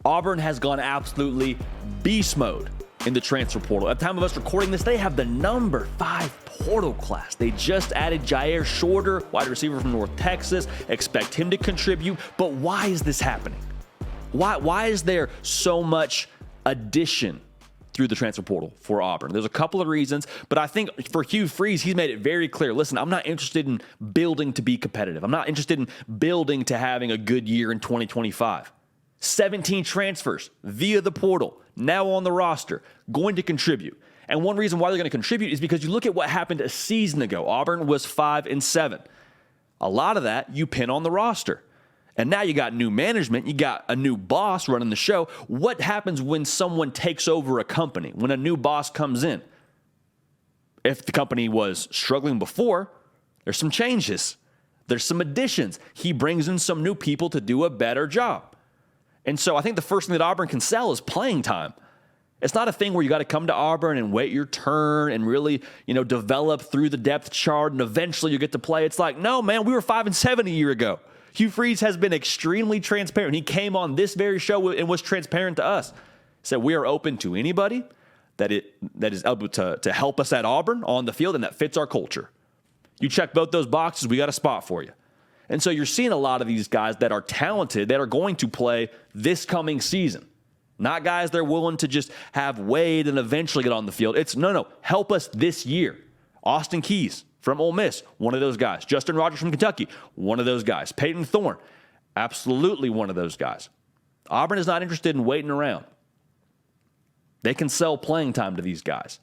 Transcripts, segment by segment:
Auburn has gone absolutely beast mode in the transfer portal. At the time of us recording this, they have the number 5 portal class. They just added Jair Shorter, wide receiver from North Texas. Expect him to contribute. But why is this happening? Why is there so much addition through the transfer portal for Auburn? There's a couple of reasons, but I think for Hugh Freeze, he's made it very clear. Listen, I'm not interested in building to be competitive. I'm not interested in building to having a good year in 2025. 17 transfers via the portal, now on the roster, going to contribute. And one reason why they're going to contribute is because you look at what happened a season ago. Auburn was 5-7. A lot of that you pin on the roster. And now you got new management, you got a new boss running the show. What happens when someone takes over a company, when a new boss comes in? If the company was struggling before, there's some changes. There's some additions. He brings in some new people to do a better job. And so I think the first thing that Auburn can sell is playing time. It's not a thing where you got to come to Auburn and wait your turn and really, develop through the depth chart and eventually you get to play. It's like, no, man, we were 5-7 a year ago. Hugh Freeze has been extremely transparent. He came on this very show and was transparent to us. He said we are open to anybody that is able to help us at Auburn on the field and that fits our culture. You check both those boxes, we got a spot for you. And so you're seeing a lot of these guys that are talented that are going to play this coming season. Not guys that are willing to just have Wade and eventually get on the field. It's no, help us this year. Austin Keys from Ole Miss, one of those guys. Justin Rogers from Kentucky, one of those guys. Peyton Thorne, absolutely one of those guys. Auburn is not interested in waiting around. They can sell playing time to these guys.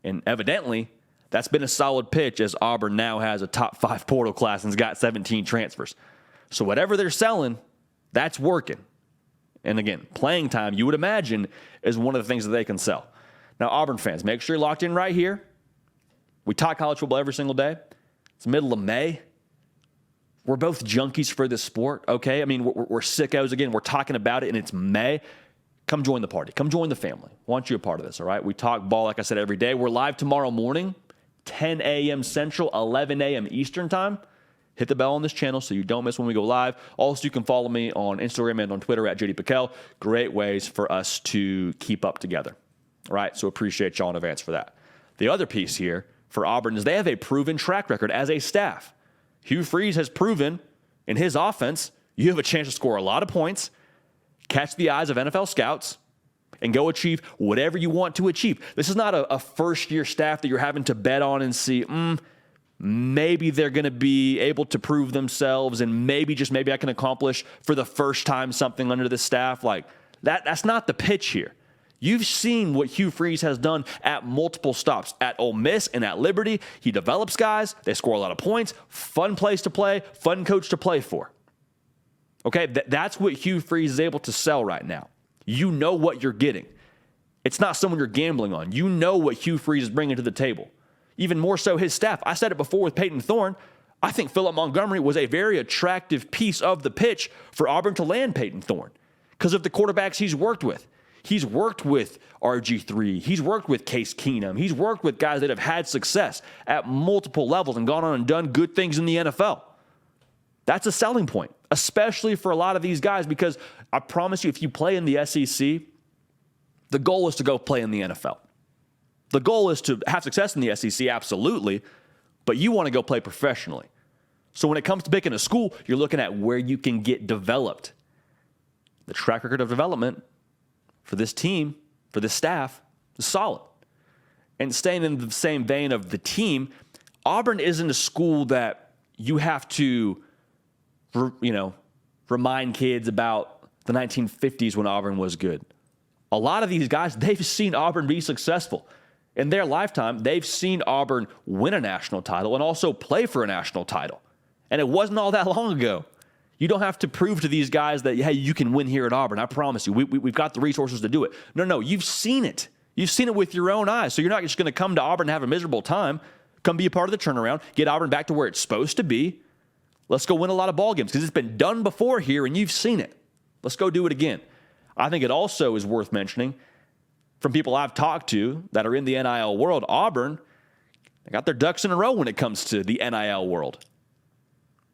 And evidently, that's been a solid pitch as Auburn now has a top 5 portal class and's got 17 transfers. So whatever they're selling, that's working. And again, playing time, you would imagine, is one of the things that they can sell. Now, Auburn fans, make sure you're locked in right here. We talk college football every single day. It's the middle of May. We're both junkies for this sport, okay? I mean, we're sickos. Again, we're talking about it, and it's May. Come join the party. Come join the family. I want you a part of this, all right? We talk ball, like I said, every day. We're live tomorrow morning, 10 a.m. Central, 11 a.m. Eastern time. Hit the bell on this channel so you don't miss when we go live. Also, you can follow me on Instagram and on Twitter at JD Piquel. Great ways for us to keep up together. All right, so appreciate y'all in advance for that. The other piece here for Auburn is they have a proven track record as a staff. Hugh Freeze has proven in his offense, you have a chance to score a lot of points, catch the eyes of NFL scouts, and go achieve whatever you want to achieve. This is not a first-year staff that you're having to bet on and see, maybe they're going to be able to prove themselves and maybe I can accomplish for the first time something under this staff. Like, that's not the pitch here. You've seen what Hugh Freeze has done at multiple stops. At Ole Miss and at Liberty, he develops guys. They score a lot of points. Fun place to play. Fun coach to play for. Okay, that's what Hugh Freeze is able to sell right now. You know what you're getting. It's not someone you're gambling on. You know what Hugh Freeze is bringing to the table. Even more so his staff. I said it before with Peyton Thorne. I think Philip Montgomery was a very attractive piece of the pitch for Auburn to land Peyton Thorne because of the quarterbacks he's worked with. He's worked with RG3. He's worked with Case Keenum. He's worked with guys that have had success at multiple levels and gone on and done good things in the NFL. That's a selling point, especially for a lot of these guys, because I promise you, if you play in the SEC, the goal is to go play in the NFL. The goal is to have success in the SEC, absolutely, but you want to go play professionally. So when it comes to picking a school, you're looking at where you can get developed. The track record of development for this team, for this staff, is solid. And staying in the same vein of the team, Auburn isn't a school that you have to, remind kids about the 1950s when Auburn was good. A lot of these guys, they've seen Auburn be successful. In their lifetime, they've seen Auburn win a national title and also play for a national title. And it wasn't all that long ago. You don't have to prove to these guys that, hey, you can win here at Auburn. I promise you, we've got the resources to do it. No, you've seen it. You've seen it with your own eyes. So you're not just going to come to Auburn and have a miserable time. Come be a part of the turnaround. Get Auburn back to where it's supposed to be. Let's go win a lot of ball games because it's been done before here and you've seen it. Let's go do it again. I think it also is worth mentioning from people I've talked to that are in the NIL world, Auburn, they got their ducks in a row when it comes to the NIL world.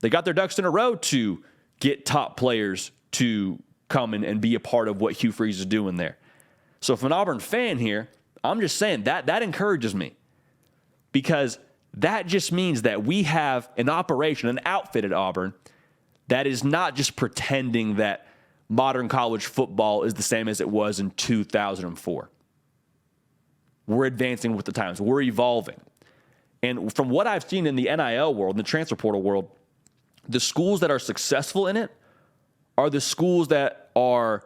They got their ducks in a row to get top players to come and be a part of what Hugh Freeze is doing there. So if I'm an Auburn fan here, I'm just saying that encourages me, because that just means that we have an operation, an outfit at Auburn that is not just pretending that modern college football is the same as it was in 2004. We're advancing with the times. We're evolving. And from what I've seen in the NIL world, in the transfer portal world, the schools that are successful in it are the schools that are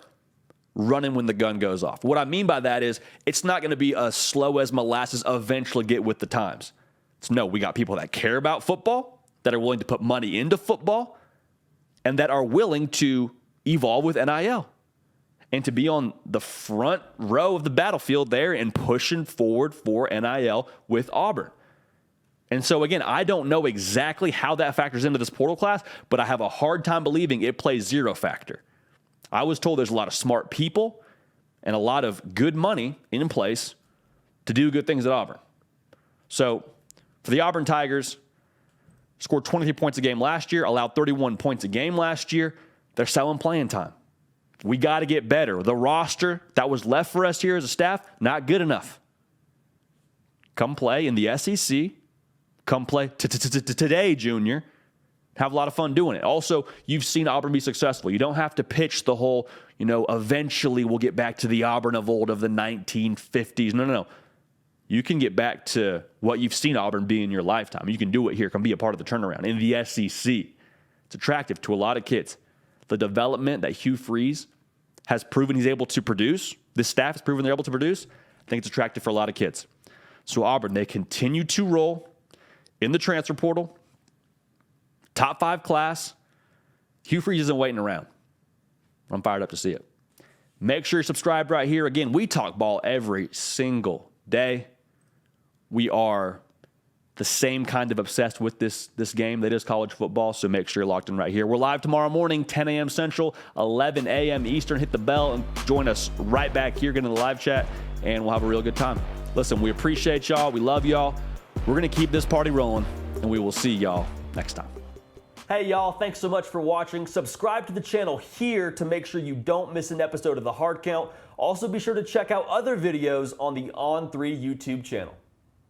running when the gun goes off. What I mean by that is it's not going to be as slow as molasses eventually get with the times. No, we got people that care about football, that are willing to put money into football, and that are willing to evolve with NIL and to be on the front row of the battlefield there and pushing forward for NIL with Auburn. And so, again, I don't know exactly how that factors into this portal class, but I have a hard time believing it plays zero factor. I was told there's a lot of smart people and a lot of good money in place to do good things at Auburn. So, for the Auburn Tigers, scored 23 points a game last year, allowed 31 points a game last year. They're selling playing time. We got to get better. The roster that was left for us here as a staff, not good enough. Come play in the SEC. Come play today, Junior. Have a lot of fun doing it. Also, you've seen Auburn be successful. You don't have to pitch the whole, eventually we'll get back to the Auburn of old of the 1950s. No. You can get back to what you've seen Auburn be in your lifetime. You can do it here. Come be a part of the turnaround in the SEC. It's attractive to a lot of kids. The development that Hugh Freeze has proven he's able to produce, this staff has proven they're able to produce, I think it's attractive for a lot of kids. So Auburn, they continue to roll in the transfer portal. Top 5 class. Hugh Freeze isn't waiting around. I'm fired up to see it. Make sure you're subscribed right here. Again, we talk ball every single day. We are the same kind of obsessed with this game that is college football, so make sure you're locked in right here. We're live tomorrow morning, 10 a.m. Central, 11 a.m. Eastern. Hit the bell and join us right back here, get in the live chat, and we'll have a real good time. Listen, we appreciate y'all. We love y'all. We're going to keep this party rolling, and we will see y'all next time. Hey, y'all. Thanks so much for watching. Subscribe to the channel here to make sure you don't miss an episode of The Hard Count. Also, be sure to check out other videos on the On3 YouTube channel.